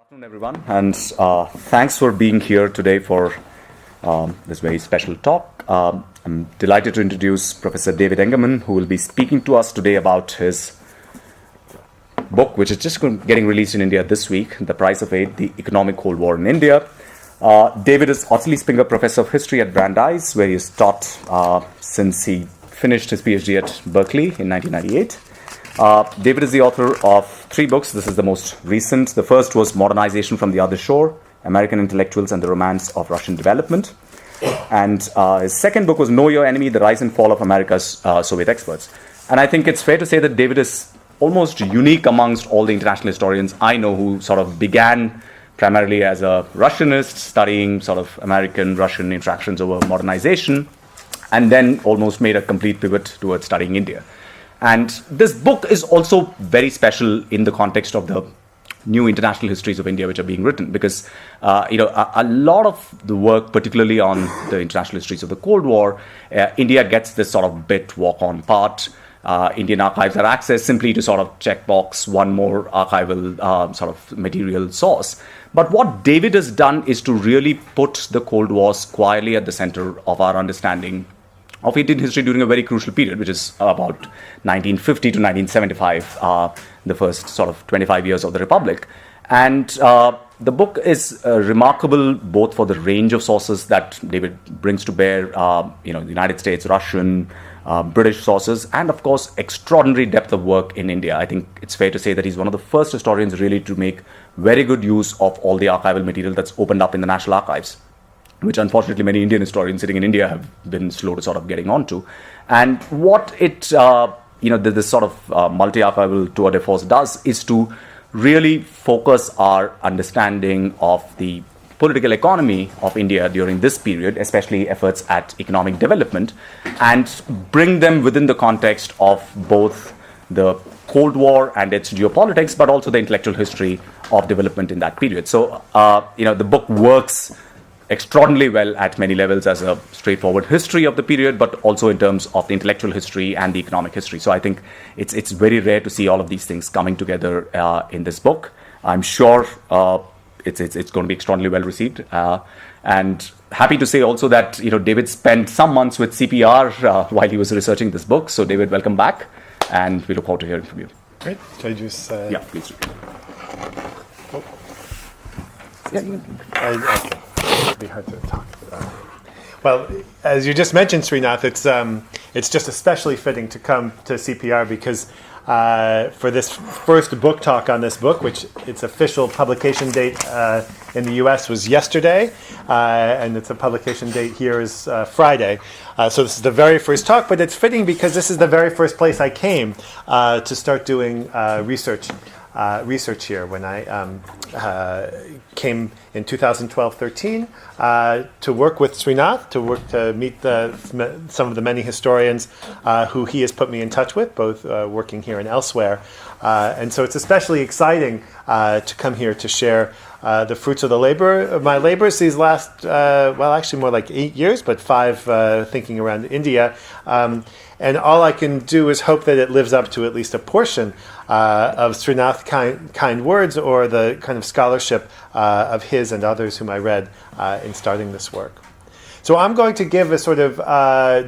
Afternoon, everyone, and thanks for being here today for this very special talk. I'm delighted to introduce Professor David Engerman, who will be speaking to us today about his book, which is just getting released in India this week, The Price of Aid, The Economic Cold War in India. David is Ottilie Springer Professor of History at Brandeis, where he has taught since he finished his PhD at Berkeley in 1998. David is the author of 3 books. This is the most recent. The first was Modernization from the Other Shore, American Intellectuals and the Romance of Russian Development. And his second book was Know Your Enemy, The Rise and Fall of America's Soviet Experts. And I think it's fair to say that David is almost unique amongst all the international historians I know who sort of began primarily as a Russianist, studying sort of American-Russian interactions over modernization, and then almost made a complete pivot towards studying India. And this book is also very special in the context of the new international histories of India which are being written, because a lot of the work, particularly on the international histories of the Cold War, India gets this sort of bit walk-on part. Indian archives are accessed simply to sort of checkbox one more archival sort of material source. But what David has done is to really put the Cold War squarely at the center of our understanding of Indian history during a very crucial period, which is about 1950 to 1975, the first sort of 25 years of the Republic. And the book is remarkable both for the range of sources that David brings to bear, the United States, Russian, British sources, and of course, extraordinary depth of work in India. I think it's fair to say that he's one of the first historians really to make very good use of all the archival material that's opened up in the National Archives, which unfortunately many Indian historians sitting in India have been slow to sort of getting onto. And what it, this sort of multi-archival tour de force does is to really focus our understanding of the political economy of India during this period, especially efforts at economic development, and bring them within the context of both the Cold War and its geopolitics, but also the intellectual history of development in that period. So, the book works extraordinarily well at many levels as a straightforward history of the period, but also in terms of the intellectual history and the economic history. So I think it's very rare to see all of these things coming together in this book. I'm sure it's going to be extraordinarily well received. And happy to say also that David spent some months with CPR while he was researching this book. So David, welcome back, and we look forward to hearing from you. Great. Should I just... Yeah, please. Oh. Yeah, Okay. It'd be hard to talk. Well, as you just mentioned, Srinath, it's just especially fitting to come to CPR because for this first book talk on this book, which its official publication date in the U.S. was yesterday, and its a publication date here is Friday. So this is the very first talk, but it's fitting because this is the very first place I came to start doing research here when I came in 2012-13 to work with Srinath, to meet some of the many historians who he has put me in touch with, both working here and elsewhere. And so it's especially exciting to come here to share the fruits of my labors these last, actually more like 8 years, but 5 thinking around India. And all I can do is hope that it lives up to at least a portion of Srinath's kind words or the kind of scholarship of his and others whom I read in starting this work. So I'm going to give a sort of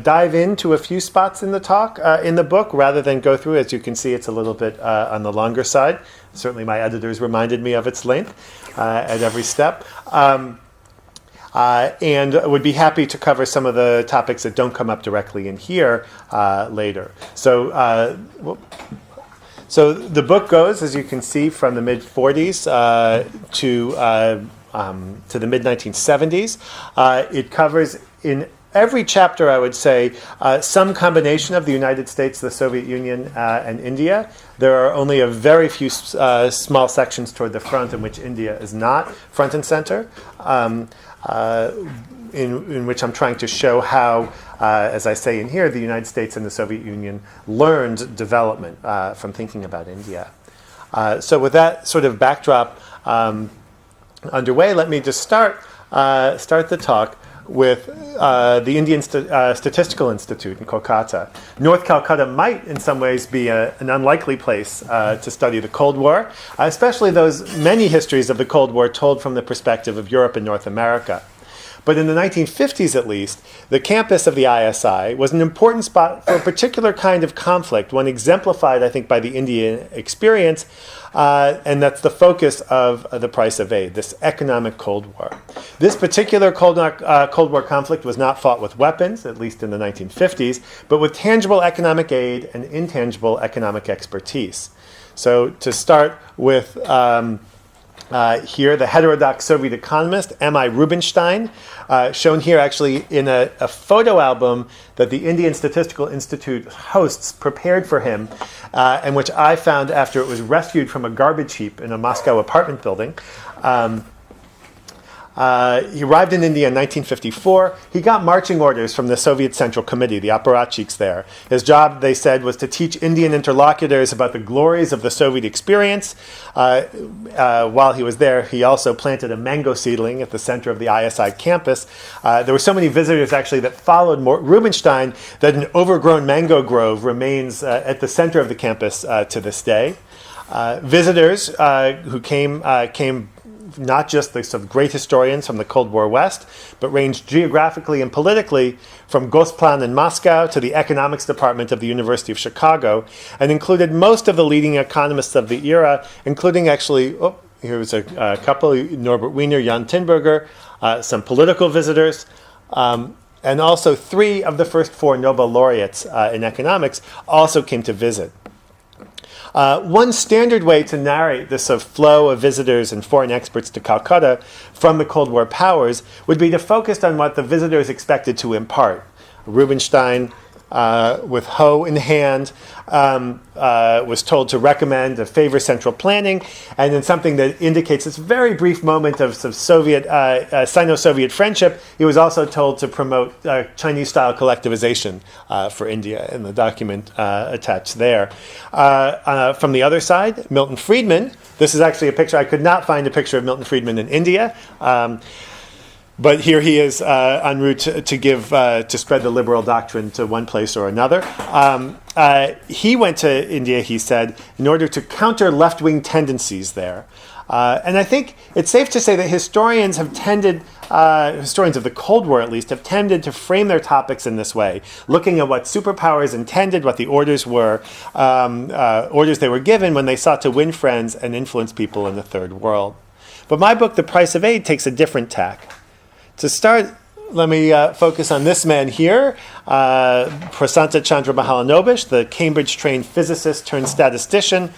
dive into a few spots in the talk, in the book, rather than go through. As you can see, it's a little bit on the longer side. Certainly my editors reminded me of its length at every step. And would be happy to cover some of the topics that don't come up directly in here later. So the book goes, as you can see, from the mid-40s to the mid-1970s. It covers in every chapter, I would say, some combination of the United States, the Soviet Union, and India. There are only a very few small sections toward the front in which India is not front and center. In which I'm trying to show how, as I say in here, the United States and the Soviet Union learned development from thinking about India. So with that sort of backdrop underway, let me just start the talk with the Indian Statistical Institute in Kolkata. North Calcutta might, in some ways, be an unlikely place to study the Cold War, especially those many histories of the Cold War told from the perspective of Europe and North America. But in the 1950s, at least, the campus of the ISI was an important spot for a particular kind of conflict, one exemplified, I think, by the Indian experience, and that's the focus of the price of aid, this economic Cold War. This particular Cold War conflict was not fought with weapons, at least in the 1950s, but with tangible economic aid and intangible economic expertise. So to start with here, the heterodox Soviet economist M.I. Rubinstein, shown here actually in a photo album that the Indian Statistical Institute hosts prepared for him, and which I found after it was rescued from a garbage heap in a Moscow apartment building. He arrived in India in 1954. He got marching orders from the Soviet Central Committee, the apparatchiks there. His job, they said, was to teach Indian interlocutors about the glories of the Soviet experience. While he was there, he also planted a mango seedling at the center of the ISI campus. There were so many visitors, actually, that followed Rubinstein that an overgrown mango grove remains at the center of the campus to this day. Visitors who came not just the sort of great historians from the Cold War West, but ranged geographically and politically from Gosplan in Moscow to the economics department of the University of Chicago, and included most of the leading economists of the era, including actually, here was a couple, Norbert Wiener, Jan Tinberger, some political visitors, and also 3 of the first 4 Nobel laureates in economics also came to visit. One standard way to narrate this sort of flow of visitors and foreign experts to Calcutta from the Cold War powers would be to focus on what the visitors expected to impart. Rubinstein, with hoe in hand, was told to recommend or favor central planning, and in something that indicates this very brief moment of Soviet, Sino-Soviet friendship, he was also told to promote Chinese-style collectivization for India in the document attached there. From the other side, Milton Friedman. This is actually a picture. I could not find a picture of Milton Friedman in India. But here he is en route to spread the liberal doctrine to one place or another. He went to India, he said, in order to counter left-wing tendencies there. And I think it's safe to say that historians have tended, historians of the Cold War at least, have tended to frame their topics in this way, looking at what superpowers intended, what the orders were, orders they were given when they sought to win friends and influence people in the Third World. But my book, The Price of Aid, takes a different tack. To start, let me focus on this man here, Prasanta Chandra Mahalanobis, the Cambridge-trained physicist turned statistician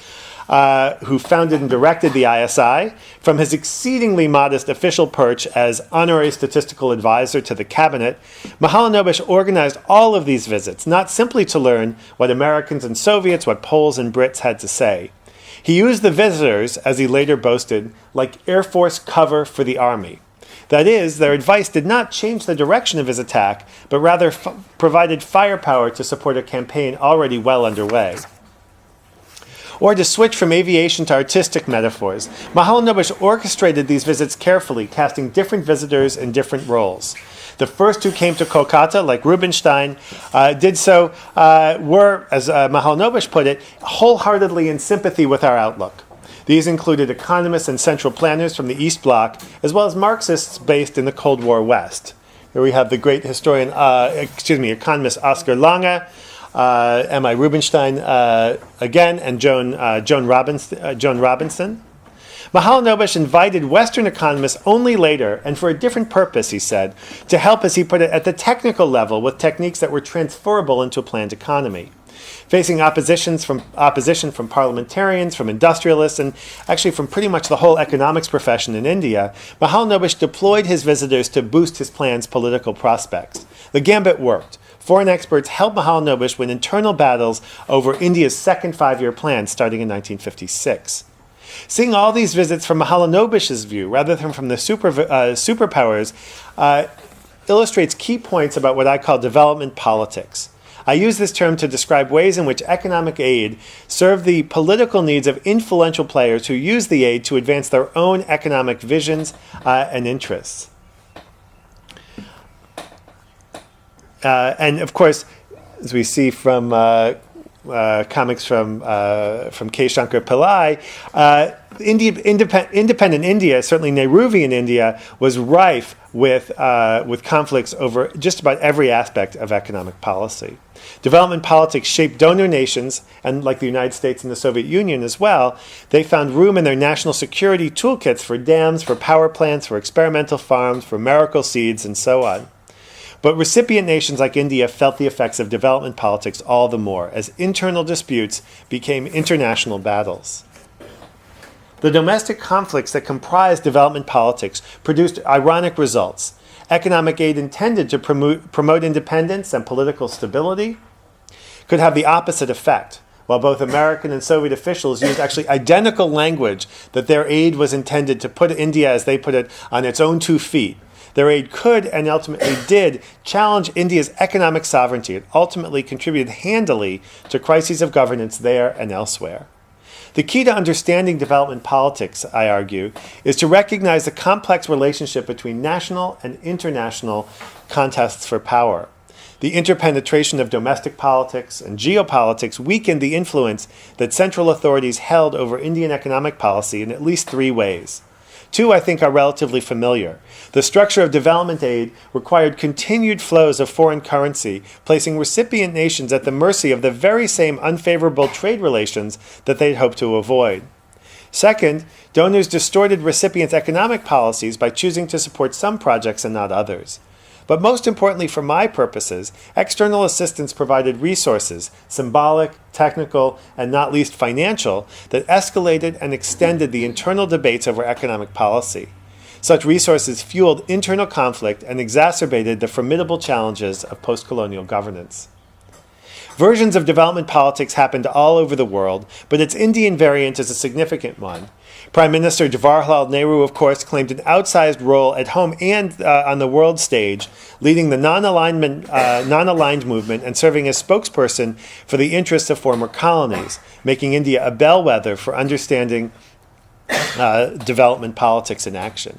who founded and directed the ISI. From his exceedingly modest official perch as honorary statistical advisor to the cabinet, Mahalanobis organized all of these visits, not simply to learn what Americans and Soviets, what Poles and Brits had to say. He used the visitors, as he later boasted, like Air Force cover for the Army. That is, their advice did not change the direction of his attack, but rather provided firepower to support a campaign already well underway. Or to switch from aviation to artistic metaphors, Mahalanobis orchestrated these visits carefully, casting different visitors in different roles. The first who came to Kolkata, like Rubinstein, did so were, as Mahalanobis put it, wholeheartedly in sympathy with our outlook. These included economists and central planners from the East Bloc, as well as Marxists based in the Cold War West. Here we have the great historian, economist Oscar Lange, M.I. Rubinstein again, and Joan Robinson. Mahalanobis invited Western economists only later, and for a different purpose, he said, to help, as he put it, at the technical level with techniques that were transferable into a planned economy. Facing opposition from parliamentarians, from industrialists, and actually from pretty much the whole economics profession in India, Mahalanobis deployed his visitors to boost his plan's political prospects. The gambit worked. Foreign experts helped Mahalanobis win internal battles over India's second five-year plan starting in 1956. Seeing all these visits from Mahalanobis' view, rather than from the superpowers, illustrates key points about what I call development politics. I use this term to describe ways in which economic aid serve the political needs of influential players who use the aid to advance their own economic visions and interests. And of course, as we see from comics from K. Shankar Pillai, independent India, certainly Nehruvian India, was rife with conflicts over just about every aspect of economic policy. Development politics shaped donor nations, and like the United States and the Soviet Union as well, they found room in their national security toolkits for dams, for power plants, for experimental farms, for miracle seeds, and so on. But recipient nations like India felt the effects of development politics all the more, as internal disputes became international battles. The domestic conflicts that comprised development politics produced ironic results. Economic aid intended to promote independence and political stability could have the opposite effect, while both American and Soviet officials used actually identical language that their aid was intended to put India, as they put it, on its own 2 feet. Their aid could, and ultimately did, challenge India's economic sovereignty and ultimately contributed handily to crises of governance there and elsewhere. The key to understanding development politics, I argue, is to recognize the complex relationship between national and international contests for power. The interpenetration of domestic politics and geopolitics weakened the influence that central authorities held over Indian economic policy in at least 3 ways. 2, I think, are relatively familiar. The structure of development aid required continued flows of foreign currency, placing recipient nations at the mercy of the very same unfavorable trade relations that they'd hoped to avoid. Second, donors distorted recipients' economic policies by choosing to support some projects and not others. But most importantly for my purposes, external assistance provided resources, symbolic, technical, and not least financial, that escalated and extended the internal debates over economic policy. Such resources fueled internal conflict and exacerbated the formidable challenges of post-colonial governance. Versions of development politics happened all over the world, but its Indian variant is a significant one. Prime Minister Jawaharlal Nehru, of course, claimed an outsized role at home and on the world stage, leading the non-aligned movement and serving as spokesperson for the interests of former colonies, making India a bellwether for understanding development politics in action.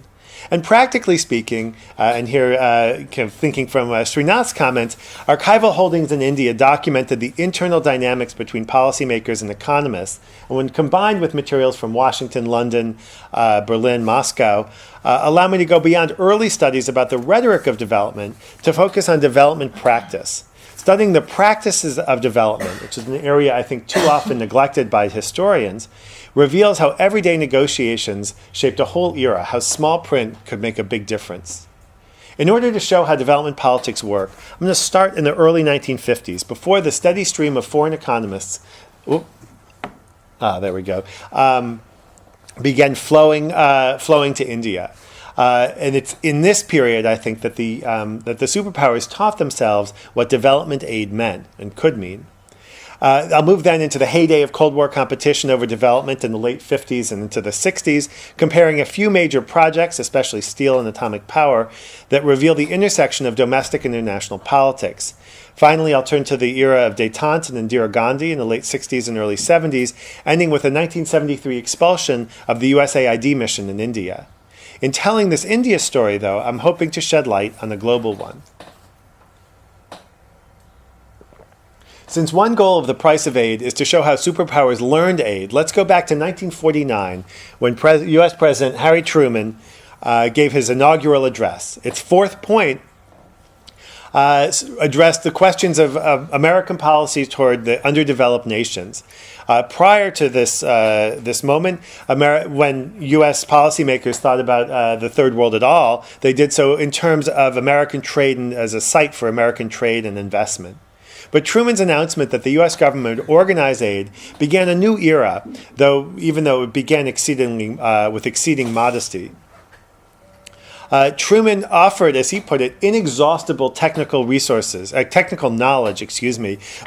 And practically speaking, and here kind of thinking from Srinath's comments, archival holdings in India documented the internal dynamics between policymakers and economists, and when combined with materials from Washington, London, Berlin, Moscow, allow me to go beyond early studies about the rhetoric of development to focus on development practice. Studying the practices of development, which is an area I think too often neglected by historians, reveals how everyday negotiations shaped a whole era, how small print could make a big difference. In order to show how development politics work, I'm going to start in the early 1950s, before the steady stream of foreign economists, began flowing to India. And it's in this period, I think, that the superpowers taught themselves what development aid meant and could mean. I'll move then into the heyday of Cold War competition over development in the late 50s and into the 60s, comparing a few major projects, especially steel and atomic power, that reveal the intersection of domestic and international politics. Finally, I'll turn to the era of détente and Indira Gandhi in the late 60s and early 70s, ending with the 1973 expulsion of the USAID mission in India. In telling this India story, though, I'm hoping to shed light on the global one. Since one goal of the price of aid is to show how superpowers learned aid, let's go back to 1949 when U.S. President Harry Truman gave his inaugural address. Its fourth point addressed the questions of American policy toward the underdeveloped nations. Prior to this moment, when U.S. policymakers thought about the Third World at all, they did so in terms of American trade and as a site for American trade and investment. But Truman's announcement that the U.S. government would organize aid began a new era, even though it began with exceeding modesty. Truman offered, as he put it, inexhaustible technical knowledge,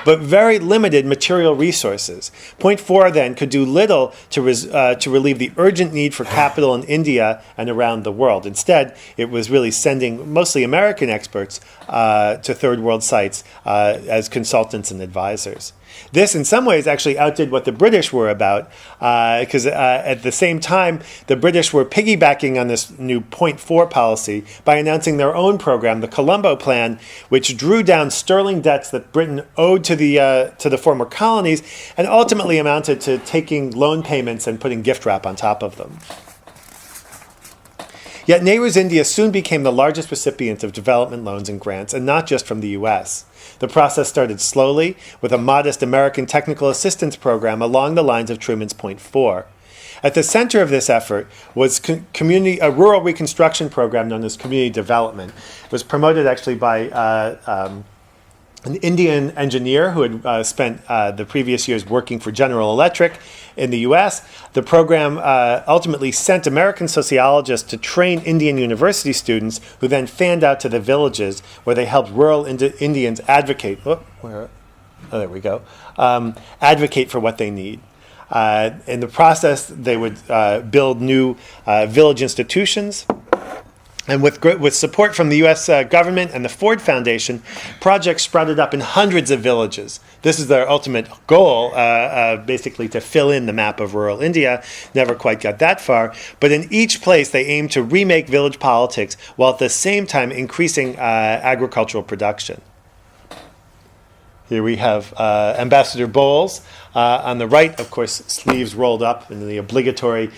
but very limited material resources. Point 4, then, could do little to relieve the urgent need for capital in India and around the world. Instead, it was really sending mostly American experts to third world sites as consultants and advisors. This, in some ways, actually outdid what the British were about, because at the same time, the British were piggybacking on this new Point 4 policy by announcing their own program, the Colombo Plan, which drew down sterling debts that Britain owed to the former colonies and ultimately amounted to taking loan payments and putting gift wrap on top of them. Yet Nehru's India soon became the largest recipient of development loans and grants, and not just from the U.S. The process started slowly, with a modest American technical assistance program along the lines of Truman's Point 4. At the center of this effort was a rural reconstruction program known as community development. It was promoted actually by an Indian engineer who had spent the previous years working for General Electric in the U.S. The program ultimately sent American sociologists to train Indian university students who then fanned out to the villages where they helped rural Indians advocate. Advocate for what they need. In the process, they would build new village institutions. And with support from the U.S. government and the Ford Foundation, projects sprouted up in hundreds of villages. This is their ultimate goal, basically to fill in the map of rural India. Never quite got that far. But in each place, they aimed to remake village politics while at the same time increasing agricultural production. Here we have Ambassador Bowles. On the right, of course, sleeves rolled up in the obligatory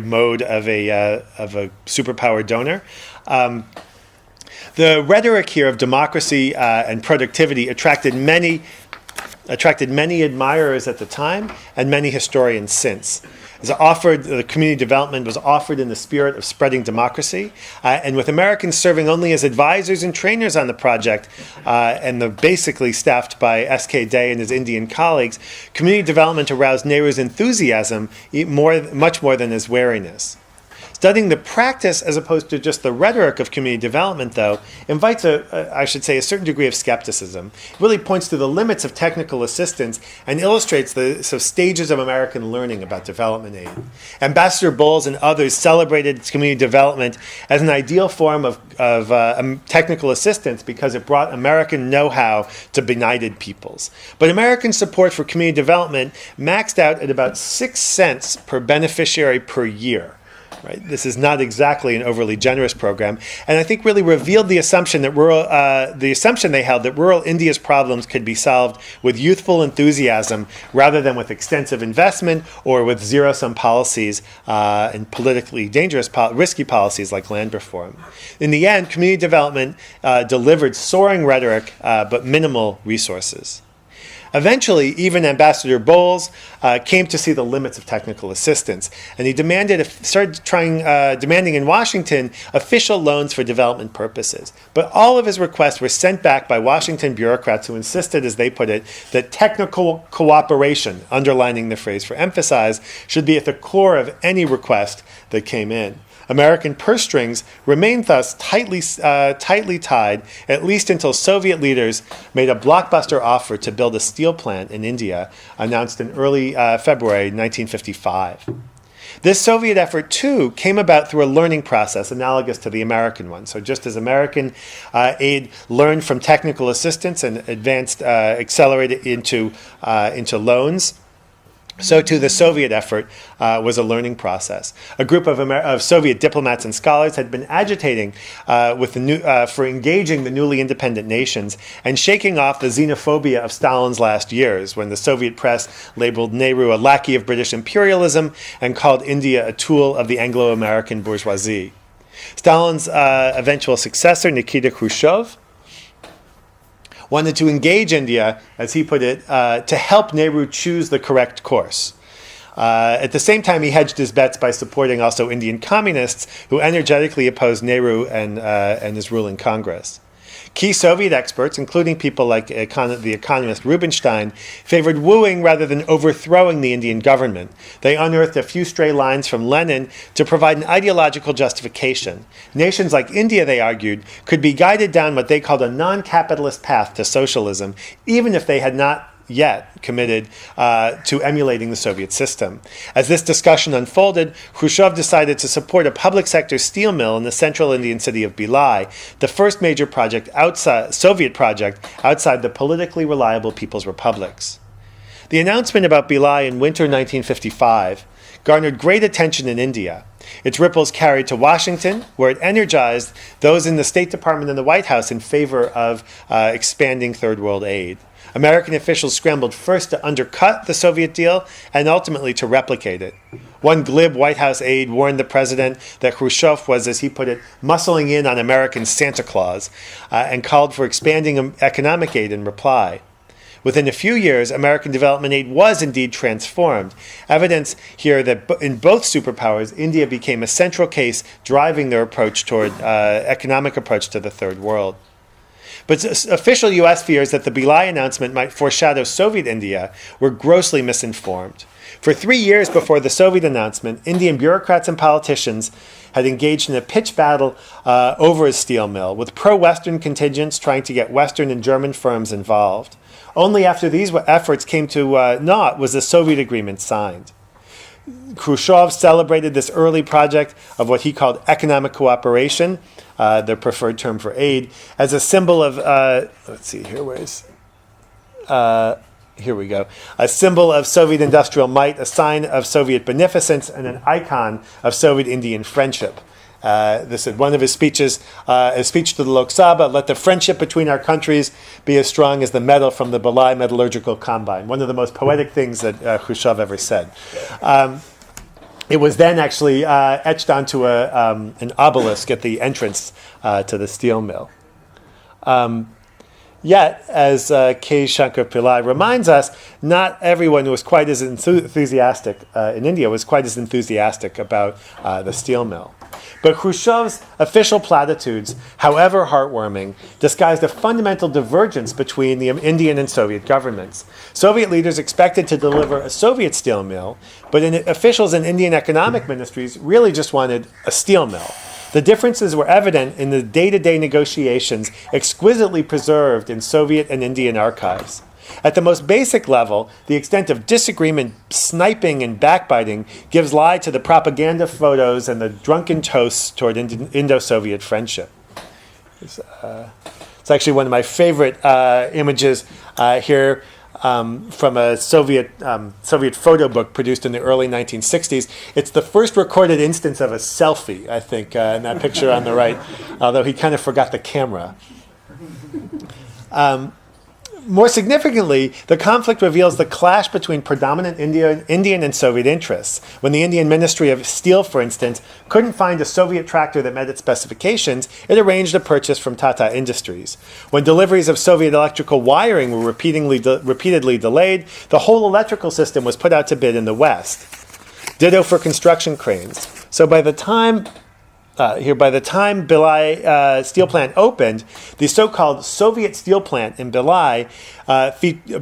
mode of a superpower donor. The rhetoric here of democracy and productivity attracted many admirers at the time and many historians since. The community development was offered in the spirit of spreading democracy, and with Americans serving only as advisors and trainers on the project, and basically staffed by S.K. Day and his Indian colleagues, community development aroused Nehru's enthusiasm much more than his wariness. Studying the practice as opposed to just the rhetoric of community development, though, invites a certain degree of skepticism. It really points to the limits of technical assistance and illustrates the stages of American learning about development aid. Ambassador Bowles and others celebrated community development as an ideal form of technical assistance because it brought American know-how to benighted peoples. But American support for community development maxed out at about 6 cents per beneficiary per year. Right. This is not exactly an overly generous program, and I think really revealed the assumption that they held that rural India's problems could be solved with youthful enthusiasm rather than with extensive investment or with zero-sum policies and politically dangerous, risky policies like land reform. In the end, community development delivered soaring rhetoric but minimal resources. Eventually, even Ambassador Bowles came to see the limits of technical assistance, and he demanding in Washington official loans for development purposes. But all of his requests were sent back by Washington bureaucrats who insisted, as they put it, that technical cooperation, underlining the phrase for emphasize, should be at the core of any request that came in. American purse strings remained thus tightly tied, at least until Soviet leaders made a blockbuster offer to build a steel plant in India, announced in early February 1955. This Soviet effort, too, came about through a learning process analogous to the American one. So just as American aid learned from technical assistance and accelerated into loans, so too the Soviet effort was a learning process. A group of Soviet diplomats and scholars had been agitating for engaging the newly independent nations and shaking off the xenophobia of Stalin's last years, when the Soviet press labeled Nehru a lackey of British imperialism and called India a tool of the Anglo-American bourgeoisie. Stalin's eventual successor, Nikita Khrushchev, wanted to engage India, as he put it, to help Nehru choose the correct course. At the same time, he hedged his bets by supporting also Indian communists who energetically opposed Nehru and his ruling Congress. Key Soviet experts, including people like the economist Rubinstein, favored wooing rather than overthrowing the Indian government. They unearthed a few stray lines from Lenin to provide an ideological justification. Nations like India, they argued, could be guided down what they called a non-capitalist path to socialism, even if they had not yet committed to emulating the Soviet system. As this discussion unfolded, Khrushchev decided to support a public sector steel mill in the central Indian city of Bhilai, the first major Soviet project outside the politically reliable People's Republics. The announcement about Bhilai in winter 1955 garnered great attention in India. Its ripples carried to Washington, where it energized those in the State Department and the White House in favor of expanding Third World aid. American officials scrambled first to undercut the Soviet deal and ultimately to replicate it. One glib White House aide warned the president that Khrushchev was, as he put it, muscling in on American Santa Claus, and called for expanding economic aid in reply. Within a few years, American development aid was indeed transformed. Evidence here that in both superpowers, India became a central case driving their approach toward economic approach to the Third World. But official U.S. fears that the Bhilai announcement might foreshadow Soviet India were grossly misinformed. For 3 years before the Soviet announcement, Indian bureaucrats and politicians had engaged in a pitched battle over a steel mill, with pro-Western contingents trying to get Western and German firms involved. Only after these efforts came to naught was the Soviet agreement signed. Khrushchev celebrated this early project of what he called economic cooperation, their preferred term for aid, as a symbol of, here we go, a symbol of Soviet industrial might, a sign of Soviet beneficence, and an icon of Soviet-Indian friendship. This is one of his speeches, a speech to the Lok Sabha: "Let the friendship between our countries be as strong as the metal from the Bhilai Metallurgical Combine." One of the most poetic things that Khrushchev ever said. It was then actually etched onto an obelisk at the entrance to the steel mill. Yet, as K. Shankar Pillai reminds us, not everyone was quite as enthusiastic in India was quite as enthusiastic about the steel mill. But Khrushchev's official platitudes, however heartwarming, disguised a fundamental divergence between the Indian and Soviet governments. Soviet leaders expected to deliver a Soviet steel mill, but officials in Indian economic ministries really just wanted a steel mill. The differences were evident in the day-to-day negotiations exquisitely preserved in Soviet and Indian archives. At the most basic level, the extent of disagreement, sniping, and backbiting gives lie to the propaganda photos and the drunken toasts toward Indo-Soviet friendship. It's actually one of my favorite images here from a Soviet photo book produced in the early 1960s. It's the first recorded instance of a selfie, I think, in that picture on the right, although he kind of forgot the camera. More significantly, the conflict reveals the clash between predominant Indian and Soviet interests. When the Indian Ministry of Steel, for instance, couldn't find a Soviet tractor that met its specifications, it arranged a purchase from Tata Industries. When deliveries of Soviet electrical wiring were repeatedly delayed, the whole electrical system was put out to bid in the West. Ditto for construction cranes. So by the time Bhilai steel plant opened, the so-called Soviet steel plant in Bhilai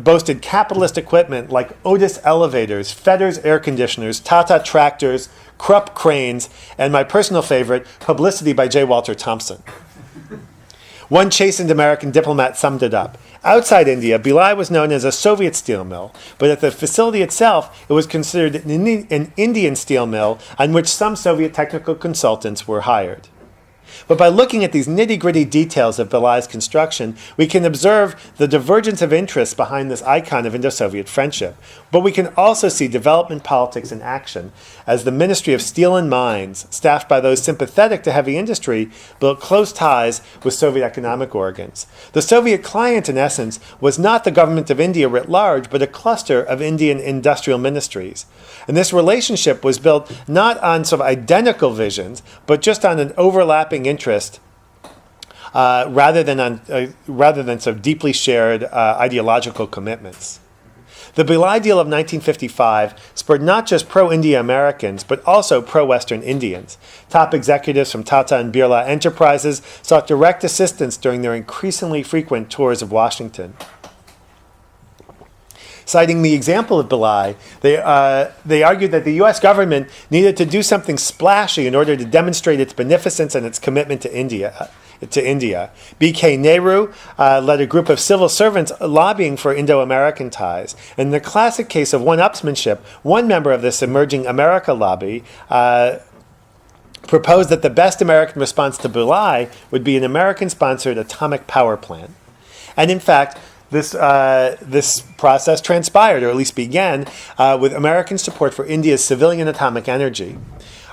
boasted capitalist equipment like Otis elevators, Fetters air conditioners, Tata tractors, Krupp cranes, and my personal favorite, publicity by J. Walter Thompson. One chastened American diplomat summed it up. Outside India, Bhilai was known as a Soviet steel mill, but at the facility itself, it was considered an Indian steel mill on which some Soviet technical consultants were hired. But by looking at these nitty-gritty details of Bhilai's construction, we can observe the divergence of interests behind this icon of Indo-Soviet friendship. But we can also see development politics in action, as the Ministry of Steel and Mines, staffed by those sympathetic to heavy industry, built close ties with Soviet economic organs. The Soviet client, in essence, was not the government of India writ large, but a cluster of Indian industrial ministries. And this relationship was built not on sort of identical visions, but just on an overlapping interest, rather than sort of deeply shared ideological commitments. The Bhilai deal of 1955 spurred not just pro-India Americans, but also pro-Western Indians. Top executives from Tata and Birla Enterprises sought direct assistance during their increasingly frequent tours of Washington. Citing the example of Bhilai, they argued that the U.S. government needed to do something splashy in order to demonstrate its beneficence and its commitment to India. to India. B.K. Nehru led a group of civil servants lobbying for Indo-American ties. In the classic case of one-upsmanship, one member of this emerging America lobby proposed that the best American response to Bulai would be an American-sponsored atomic power plant. And in fact, this process transpired, or at least began, with American support for India's civilian atomic energy.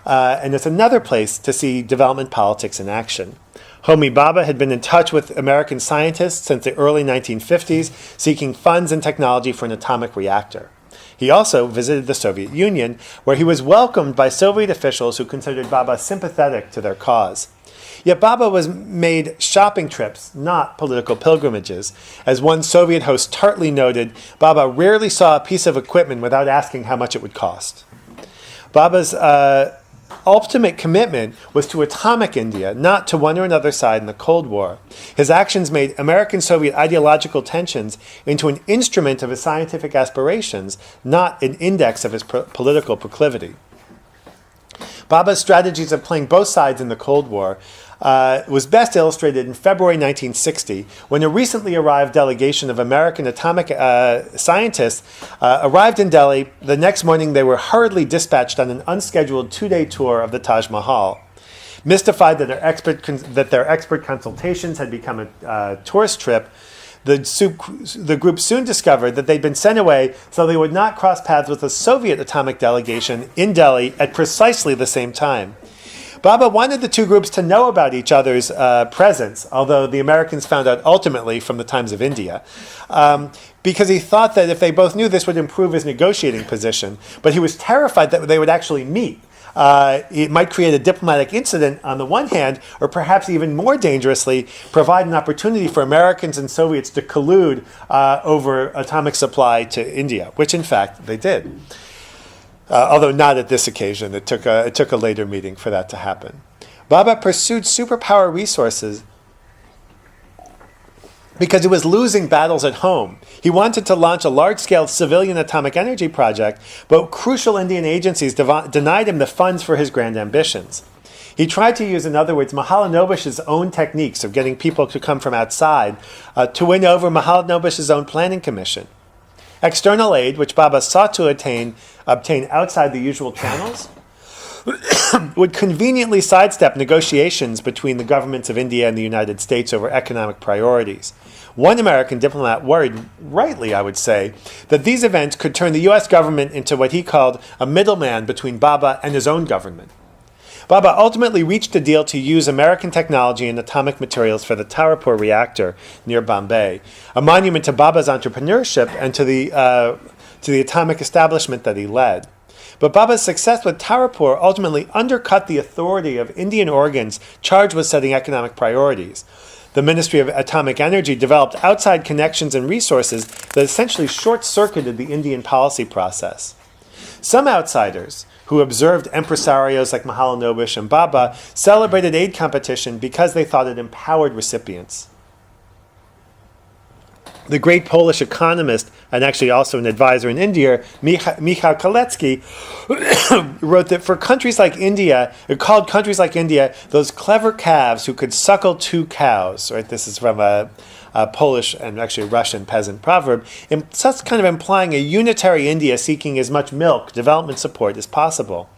And it's another place to see development politics in action. Homi Bhabha had been in touch with American scientists since the early 1950s, seeking funds and technology for an atomic reactor. He also visited the Soviet Union, where he was welcomed by Soviet officials who considered Bhabha sympathetic to their cause. Yet Bhabha was made shopping trips, not political pilgrimages. As one Soviet host tartly noted, Bhabha rarely saw a piece of equipment without asking how much it would cost. Bhabha's ultimate commitment was to atomic India, not to one or another side in the Cold War. His actions made American-Soviet ideological tensions into an instrument of his scientific aspirations, not an index of his political proclivity. Bhabha's strategies of playing both sides in the Cold War was best illustrated in February 1960, when a recently arrived delegation of American atomic scientists arrived in Delhi. The next morning, they were hurriedly dispatched on an unscheduled 2-day tour of the Taj Mahal. Mystified that their expert consultations had become a tourist trip, the group soon discovered that they'd been sent away so they would not cross paths with a Soviet atomic delegation in Delhi at precisely the same time. Bhabha wanted the two groups to know about each other's presence, although the Americans found out ultimately from the Times of India, because he thought that if they both knew, this would improve his negotiating position. But he was terrified that they would actually meet. It might create a diplomatic incident on the one hand, or perhaps even more dangerously, provide an opportunity for Americans and Soviets to collude over atomic supply to India, which in fact they did. Although not at this occasion. It took a later meeting for that to happen. Bhabha pursued superpower resources because it was losing battles at home. He wanted to launch a large-scale civilian atomic energy project, but crucial Indian agencies denied him the funds for his grand ambitions. He tried to use, in other words, Mahalanobish's own techniques of getting people to come from outside to win over Mahalanobish's own planning commission. External aid, which Bhabha sought to obtain outside the usual channels, would conveniently sidestep negotiations between the governments of India and the United States over economic priorities. One American diplomat worried, rightly I would say, that these events could turn the U.S. government into what he called a middleman between Bhabha and his own government. Bhabha ultimately reached a deal to use American technology and atomic materials for the Tarapur reactor near Bombay, a monument to Bhabha's entrepreneurship and to the atomic establishment that he led. But Bhabha's success with Tarapur ultimately undercut the authority of Indian organs charged with setting economic priorities. The Ministry of Atomic Energy developed outside connections and resources that essentially short-circuited the Indian policy process. Some outsiders, who observed impresarios like Mahalanobish and Bhabha, celebrated aid competition because they thought it empowered recipients. The great Polish economist, and actually also an advisor in India, Michał Kalecki, wrote that for countries like India, it called countries like India those clever calves who could suckle two cows. Right? This is from a Polish and actually Russian peasant proverb, such kind of implying a unitary India seeking as much milk, development support as possible.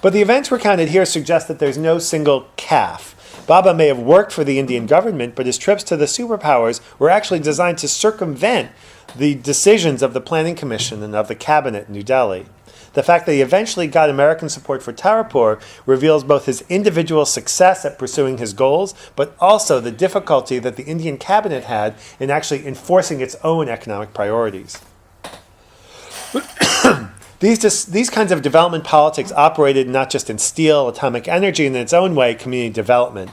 But the events recounted here suggest that there's no single calf. Bhabha may have worked for the Indian government, but his trips to the superpowers were actually designed to circumvent the decisions of the Planning Commission and of the cabinet in New Delhi. The fact that he eventually got American support for Tarapur reveals both his individual success at pursuing his goals, but also the difficulty that the Indian cabinet had in actually enforcing its own economic priorities. These kinds of development politics operated not just in steel, atomic energy, and in its own way, community development.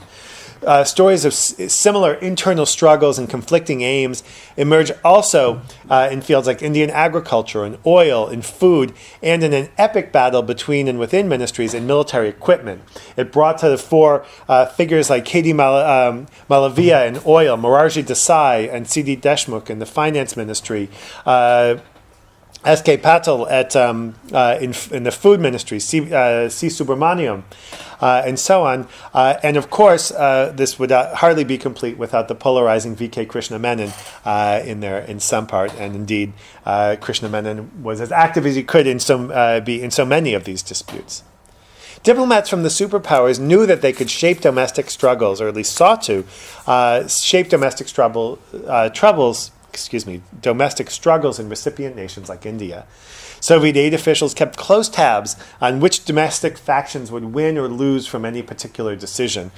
Stories of similar internal struggles and conflicting aims emerge also in fields like Indian agriculture and oil and food, and in an epic battle between and within ministries in military equipment. It brought to the fore figures like K.D. Malavia in oil, Morarji Desai and C.D. Deshmukh in the finance ministry, S.K. Patel in the food ministry, C. Subramaniam, and so on. And of course, this would hardly be complete without the polarizing V.K. Krishna Menon in some part. And indeed, Krishna Menon was as active as he could in so many of these disputes. Diplomats from the superpowers knew that they could shape domestic struggles, or at least sought to shape domestic struggles in recipient nations like India. Soviet aid officials kept close tabs on which domestic factions would win or lose from any particular decision.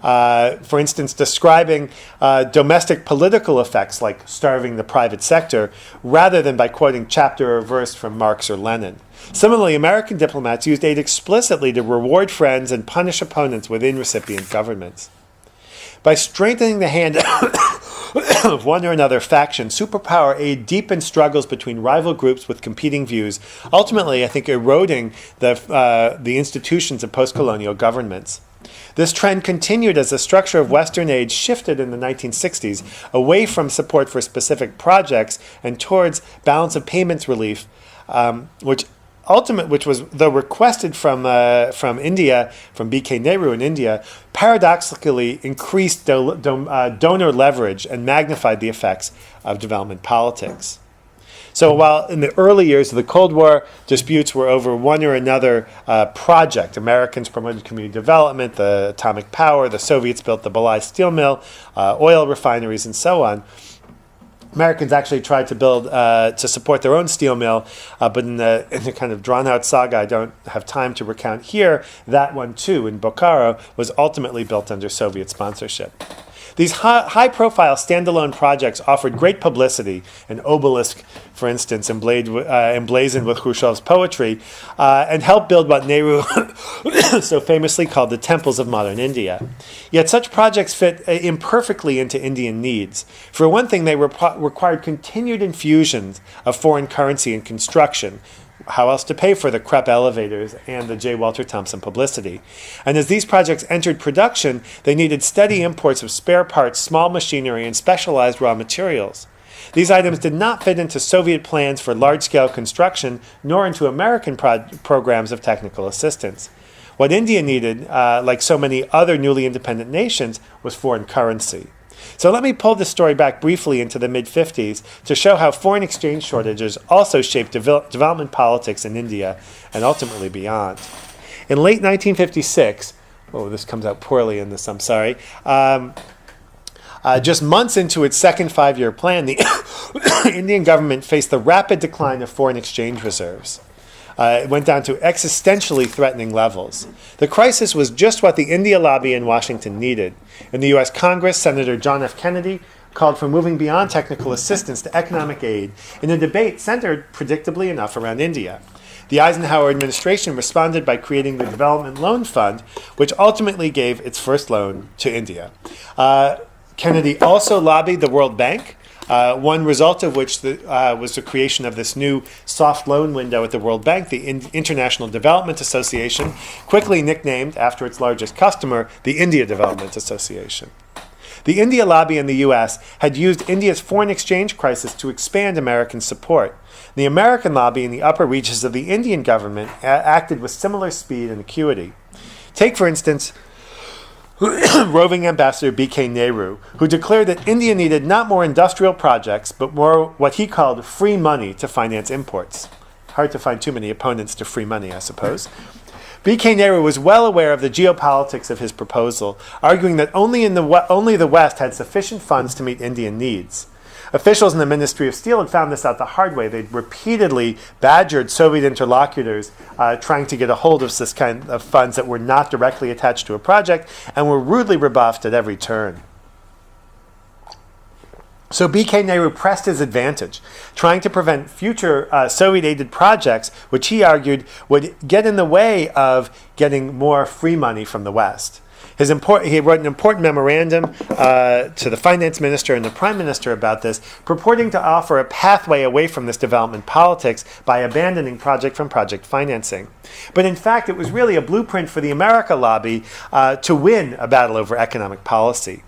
For instance, describing domestic political effects like starving the private sector, rather than by quoting chapter or verse from Marx or Lenin. Similarly, American diplomats used aid explicitly to reward friends and punish opponents within recipient governments. By strengthening the hand of one or another faction, superpower aid deepened struggles between rival groups with competing views, ultimately, I think, eroding the institutions of post-colonial governments. This trend continued as the structure of Western aid shifted in the 1960s away from support for specific projects and towards balance of payments relief, which was, though requested from India, from B.K. Nehru in India, paradoxically increased donor leverage and magnified the effects of development politics. So while in the early years of the Cold War, disputes were over one or another project, Americans promoted community development, the atomic power, the Soviets built the Belai steel mill, oil refineries, and so on. Americans actually tried to build to support their own steel mill, but in the kind of drawn-out saga I don't have time to recount here, that one too, in Bokaro, was ultimately built under Soviet sponsorship. These high-profile standalone projects offered great publicity. An obelisk, for instance, emblazoned with Khrushchev's poetry, and helped build what Nehru so famously called the temples of modern India. Yet such projects fit imperfectly into Indian needs. For one thing, they required continued infusions of foreign currency in construction. How else to pay for the Krupp elevators and the J. Walter Thompson publicity? And as these projects entered production, they needed steady imports of spare parts, small machinery, and specialized raw materials. These items did not fit into Soviet plans for large-scale construction, nor into American programs of technical assistance. What India needed, like so many other newly independent nations, was foreign currency. So let me pull this story back briefly into the mid-50s to show how foreign exchange shortages also shaped development politics in India and ultimately beyond. In late 1956, this comes out poorly in this, I'm sorry, just months into its second five-year plan, the Indian government faced the rapid decline of foreign exchange reserves. It went down to existentially threatening levels. The crisis was just what the India lobby in Washington needed. In the U.S. Congress, Senator John F. Kennedy called for moving beyond technical assistance to economic aid in a debate centered, predictably enough, around India. The Eisenhower administration responded by creating the Development Loan Fund, which ultimately gave its first loan to India. Kennedy also lobbied the World Bank, one result of which was the creation of this new soft loan window at the World Bank, the International Development Association, quickly nicknamed after its largest customer, the India Development Association. The India lobby in the U.S. had used India's foreign exchange crisis to expand American support. The American lobby in the upper reaches of the Indian government acted with similar speed and acuity. Take, for instance, roving ambassador B.K. Nehru, who declared that India needed not more industrial projects, but more what he called free money to finance imports. Hard to find too many opponents to free money, I suppose. B.K. Nehru was well aware of the geopolitics of his proposal, arguing that only the West had sufficient funds to meet Indian needs. Officials in the Ministry of Steel had found this out the hard way. They'd repeatedly badgered Soviet interlocutors trying to get a hold of this kind of funds that were not directly attached to a project and were rudely rebuffed at every turn. So B.K. Nehru pressed his advantage, trying to prevent future Soviet-aided projects, which he argued would get in the way of getting more free money from the West. He wrote an important memorandum to the finance minister and the prime minister about this, purporting to offer a pathway away from this development politics by abandoning project-from-project financing. But in fact, it was really a blueprint for the America lobby to win a battle over economic policy.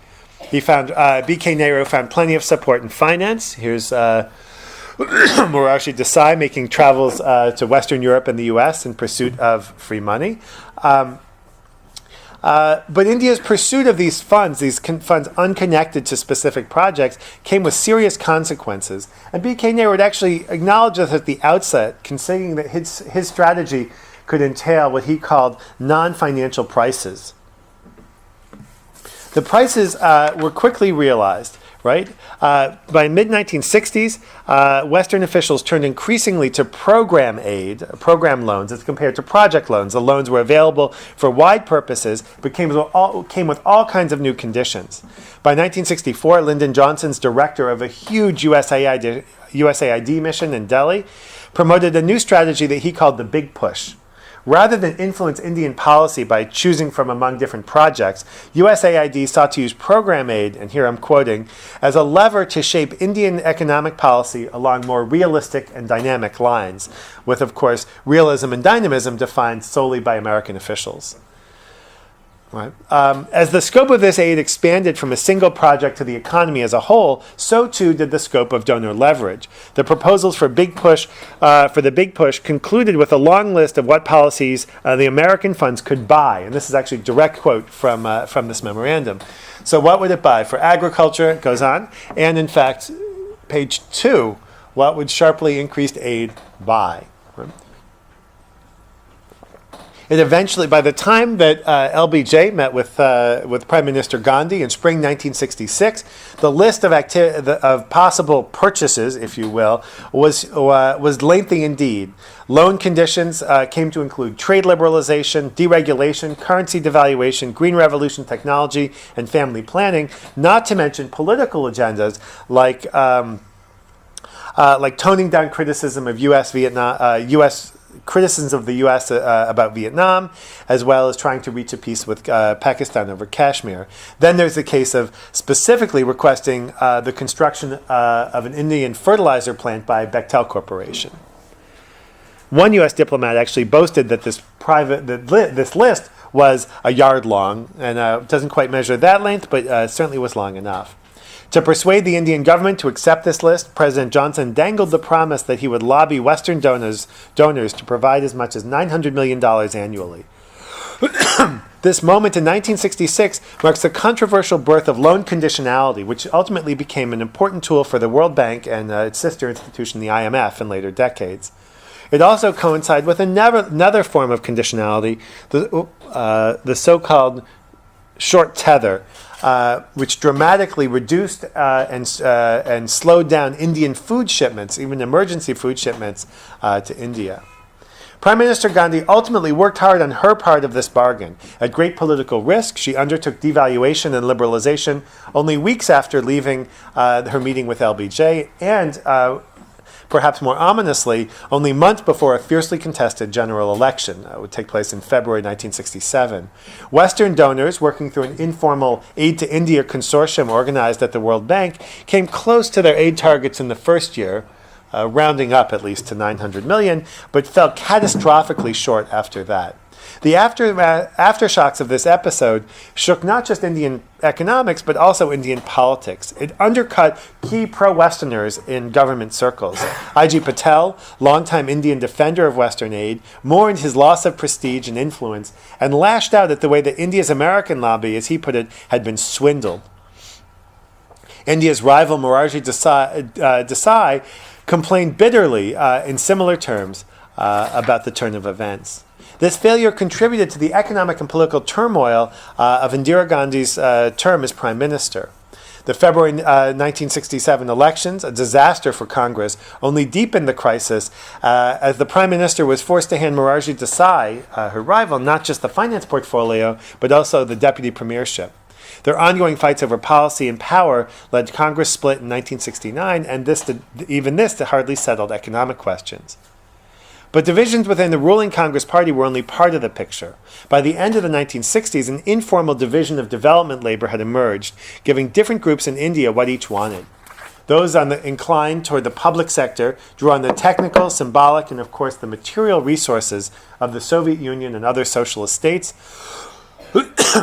B.K. Nehru found plenty of support in finance. Here's Morarji Desai making travels to Western Europe and the US in pursuit of free money. But India's pursuit of these funds unconnected to specific projects, came with serious consequences. And B.K. Nehru actually acknowledged this at the outset, considering that his strategy could entail what he called non-financial prices. The prices were quickly realized. Right? By mid-1960s, Western officials turned increasingly to program aid, program loans, as compared to project loans. The loans were available for wide purposes, but came with all kinds of new conditions. By 1964, Lyndon Johnson's director of a huge USAID mission in Delhi promoted a new strategy that he called the Big Push. Rather than influence Indian policy by choosing from among different projects, USAID sought to use program aid, and here I'm quoting, as a lever to shape Indian economic policy along more realistic and dynamic lines, with, of course, realism and dynamism defined solely by American officials. Right. As the scope of this aid expanded from a single project to the economy as a whole, so too did the scope of donor leverage. The proposals for the Big Push concluded with a long list of what policies the American funds could buy, and this is actually a direct quote from this memorandum. So, what would it buy? For agriculture, it goes on, and in fact, page 2, what would sharply increased aid buy? Right. It eventually, by the time that LBJ met with Prime Minister Gandhi in spring 1966, the list of possible purchases, if you will, was lengthy indeed. Loan conditions came to include trade liberalization, deregulation, currency devaluation, green revolution technology, and family planning. Not to mention political agendas like toning down criticism of U.S. criticisms of the U.S. About Vietnam, as well as trying to reach a peace with Pakistan over Kashmir. Then there's the case of specifically requesting the construction of an Indian fertilizer plant by Bechtel Corporation. One U.S. diplomat actually boasted that this list was a yard long, and doesn't quite measure that length, but certainly was long enough. To persuade the Indian government to accept this list, President Johnson dangled the promise that he would lobby Western donors to provide as much as $900 million annually. This moment in 1966 marks the controversial birth of loan conditionality, which ultimately became an important tool for the World Bank and its sister institution, the IMF, in later decades. It also coincided with another form of conditionality, the so-called short tether, which dramatically reduced and slowed down Indian food shipments, even emergency food shipments, to India. Prime Minister Gandhi ultimately worked hard on her part of this bargain. At great political risk, she undertook devaluation and liberalization only weeks after leaving her meeting with LBJ, and perhaps more ominously, only months before a fiercely contested general election would take place in February 1967. Western donors, working through an informal Aid to India consortium organized at the World Bank, came close to their aid targets in the first year, rounding up at least to $900 million, but fell catastrophically short after that. The aftershocks of this episode shook not just Indian economics, but also Indian politics. It undercut key pro-Westerners in government circles. I.G. Patel, longtime Indian defender of Western aid, mourned his loss of prestige and influence, and lashed out at the way that India's American lobby, as he put it, had been swindled. India's rival Morarji Desai complained bitterly in similar terms about the turn of events. This failure contributed to the economic and political turmoil of Indira Gandhi's term as prime minister. The February 1967 elections, a disaster for Congress, only deepened the crisis as the prime minister was forced to hand Morarji Desai, her rival, not just the finance portfolio, but also the deputy premiership. Their ongoing fights over policy and power led Congress split in 1969, and this to hardly settled economic questions. But divisions within the ruling Congress Party were only part of the picture. By the end of the 1960s, an informal division of development labor had emerged, giving different groups in India what each wanted. Those inclined toward the public sector drew on the technical, symbolic, and of course the material resources of the Soviet Union and other socialist states,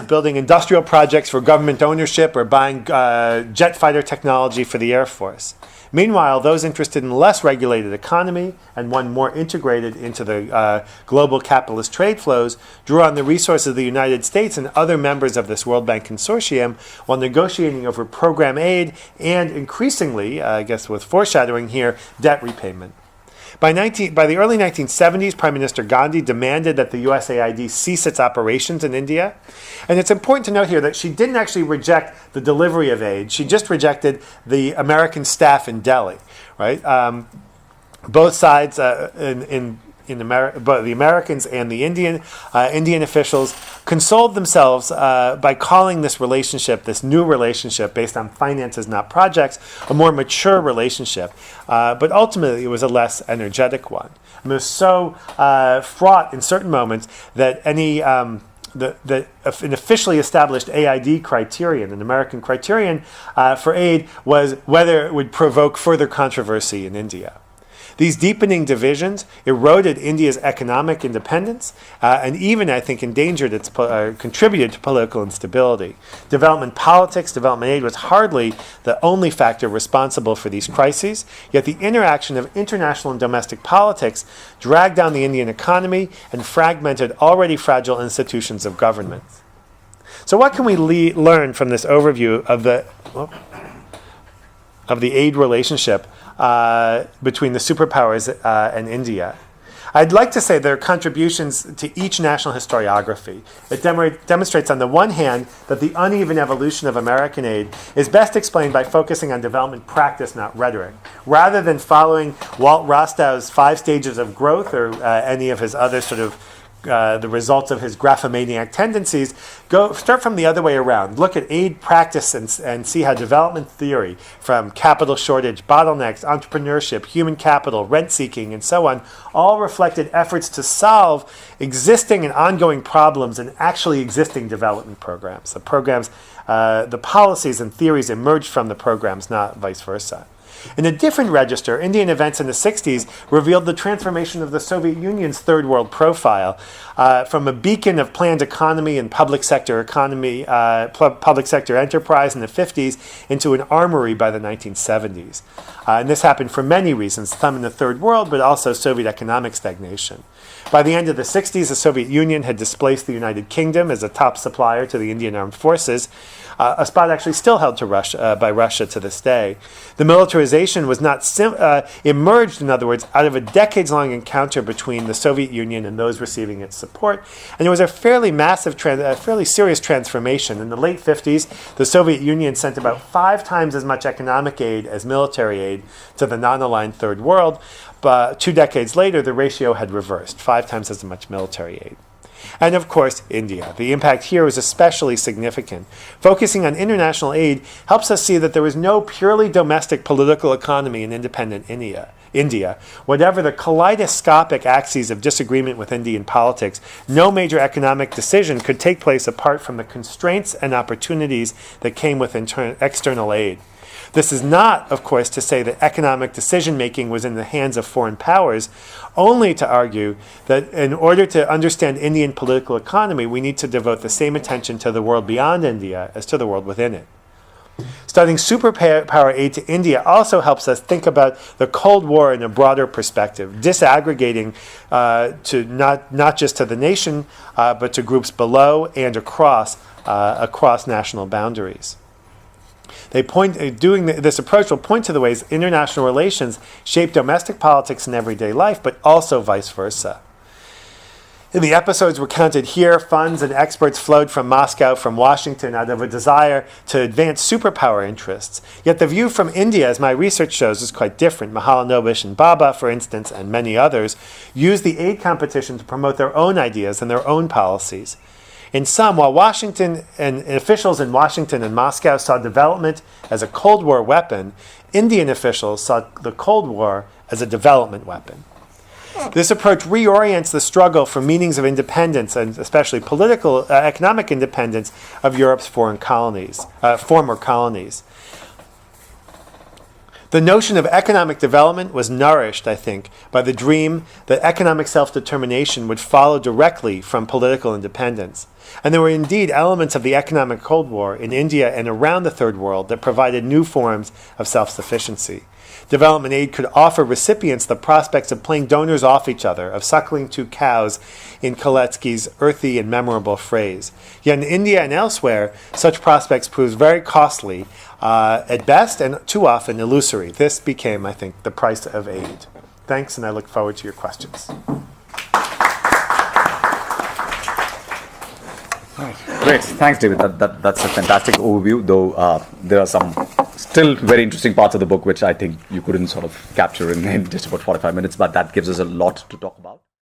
building industrial projects for government ownership or buying jet fighter technology for the Air Force. Meanwhile, those interested in a less regulated economy and one more integrated into the global capitalist trade flows drew on the resources of the United States and other members of this World Bank consortium while negotiating over program aid and increasingly, I guess with foreshadowing here, debt repayment. By the early 1970s, Prime Minister Gandhi demanded that the USAID cease its operations in India. And it's important to note here that she didn't actually reject the delivery of aid. She just rejected the American staff in Delhi, right? Both sides both the Americans and the Indian officials consoled themselves by calling this relationship, this new relationship based on finances, not projects, a more mature relationship. But ultimately, it was a less energetic one. And it was so fraught in certain moments that an officially established AID criterion, an American criterion for aid, was whether it would provoke further controversy in India. These deepening divisions eroded India's economic independence and even, I think, contributed to political instability. Development politics, development aid was hardly the only factor responsible for these crises, yet the interaction of international and domestic politics dragged down the Indian economy and fragmented already fragile institutions of government. So what can we learn from this overview of the aid relationship between the superpowers and India? I'd like to say their contributions to each national historiography. It demonstrates on the one hand that the uneven evolution of American aid is best explained by focusing on development practice, not rhetoric. Rather than following Walt Rostow's 5 stages of growth or any of his other sort of the results of his graphomaniac tendencies, start from the other way around. Look at aid practice and see how development theory, from capital shortage, bottlenecks, entrepreneurship, human capital, rent seeking, and so on, all reflected efforts to solve existing and ongoing problems in actually existing development programs. The policies and theories emerged from the programs, not vice versa. In a different register, Indian events in the 60s revealed the transformation of the Soviet Union's third world profile from a beacon of planned economy and public sector enterprise in the 50s into an armory by the 1970s. And this happened for many reasons, some in the third world, but also Soviet economic stagnation. By the end of the 60s, the Soviet Union had displaced the United Kingdom as a top supplier to the Indian armed forces, a spot actually still held by Russia to this day. The militarization was not emerged, in other words, out of a decades-long encounter between the Soviet Union and those receiving its support, and it was a fairly massive, fairly serious transformation. In the late 50s, the Soviet Union sent about 5 times as much economic aid as military aid to the non-aligned third world, but 2 decades later, the ratio had reversed, 5 times as much military aid. And of course, India. The impact here is especially significant. Focusing on international aid helps us see that there was no purely domestic political economy in independent India. Whatever the kaleidoscopic axes of disagreement with Indian politics, no major economic decision could take place apart from the constraints and opportunities that came with external aid. This is not, of course, to say that economic decision-making was in the hands of foreign powers, only to argue that in order to understand Indian political economy, we need to devote the same attention to the world beyond India as to the world within it. Studying superpower aid to India also helps us think about the Cold War in a broader perspective, disaggregating to not just to the nation, but to groups below and across national boundaries. This approach will point to the ways international relations shape domestic politics and everyday life, but also vice versa. In the episodes recounted here, funds and experts flowed from Moscow, from Washington, out of a desire to advance superpower interests. Yet the view from India, as my research shows, is quite different. Mahalanobis and Bhabha, for instance, and many others, used the aid competition to promote their own ideas and their own policies. In sum, while Washington and officials in Washington and Moscow saw development as a Cold War weapon, Indian officials saw the Cold War as a development weapon. This approach reorients the struggle for meanings of independence, and especially political, economic independence, of Europe's former colonies. The notion of economic development was nourished, I think, by the dream that economic self-determination would follow directly from political independence. And there were indeed elements of the economic Cold War in India and around the Third World that provided new forms of self-sufficiency. Development aid could offer recipients the prospects of playing donors off each other, of suckling two cows, in Koletsky's earthy and memorable phrase. Yet in India and elsewhere, such prospects proved very costly, at best, and too often illusory. This became, I think, the price of aid. Thanks, and I look forward to your questions. Great. Thanks, David. That's a fantastic overview, though there are some still very interesting parts of the book which I think you couldn't sort of capture in just about 45 minutes, but that gives us a lot to talk about.